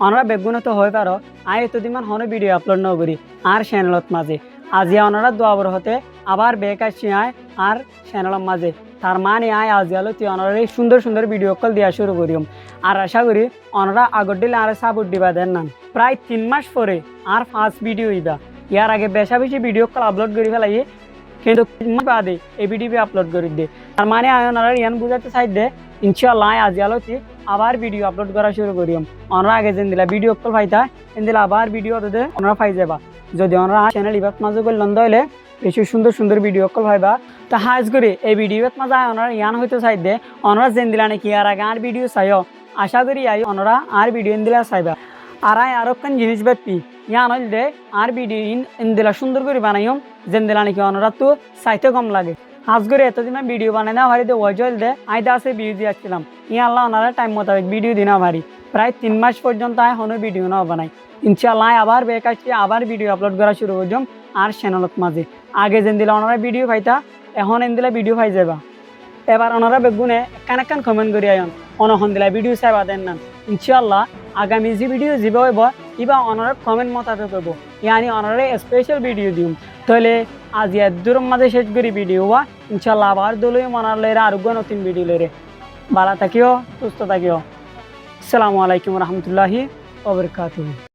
অনরা বেগুনত হয়ে পারো আই এতদিন হন ভিডিও আপলোড নকরি আর চ্যানেলত মাঝে আজি অনরা দোয়াবর হতে আবার বেক আসছি আয় আর চ্যানেলের মাঝে তার মানে আয় আজি আলো তুই অনরা এই সুন্দর সুন্দর ভিডিও কল দিয়া শুরু করিম আর আশা করি অনরা আগর দিলে আর সাপোর্ট দিবা দেন না প্রায় 3 মাস পরে আর ফার্স্ট ভিডিও ইবা ইয়ার আগে বেশা বেশি ভিডিও কল আপলোড করে ফেলাই কিন্তু বাদে এই ভিডিও আপলোড করে দে তার মানে আয় ওনারা ইয়ান বুঝাতে চাই দে ইনশাআল্লাহ আজি আলোতে আবার ভিডিও আপলোড করা শুরু করিম ওনারা আগে যেন দিলা ভিডিও কল পাইতা এন দিলা আবার ভিডিও ওদের ওনারা পাই যাবা যদি ওনারা চ্যানেল ইবাত মাঝে করল হইলে বেশি সুন্দর সুন্দর ভিডিও কল পাইবা তা হাজ করে এই ভিডিও মাঝে ওনারা ইয়ান হইতে চাই দে ওনারা যেন দিলা নাকি আর আগে আর ভিডিও চাইও আশা করি আই ওনারা আর ভিডিও এন দিলা চাইবা আর আই আরো কান জিনিস ব্যাপী ইয়ান হইল দে আর ভিডিও ইন দিলা সুন্দর করে বানাইম যেন দিলা নাকি ওনারা তো চাইতে কম লাগে আজ করে এতদিন ভিডিও বানাই না ভারি ওয়াজল দে আইদা আছে ভিডিও দিয়েছিলাম ইয়া আল্লাহ ওনারা টাইম মোতাবেক ভিডিও দিনা ভারি প্রায় 3 মাস পর্যন্ত আয় হনো ভিডিও না বানাই ইনশাআল্লাহ আবার বেক আসছি আবার ভিডিও আপলোড করা শুরু করলাম আর চ্যানেলত মাঝে আগে যেন দিলা ওনারা ভিডিও পাইতা এখন এন দিলা ভিডিও পাই যাবা এবার ওনারা বেগুনে একখান কমেন্ট করি আয়ন অনখন দিলা ভিডিও চাইবা দেন না ইনশাআল্লাহ আগামী যে ভিডিও যাব হইব ইবা ওনারা কমেন্ট মোতাবেক হইব ইয়ানি ওনারা স্পেশাল ভিডিও দিম তাহলে আজ দূর মাঝে শেষ করি ভিডিও বা ইনশাআল্লাহ আবার দলই মনার লেরা আর নতুন ভিডিও লেরে ভালো থাকিও সুস্থ থাকিও আসসালামু আলাইকুম রহমতুল্লাহি ওয়া বারাকাতুহু।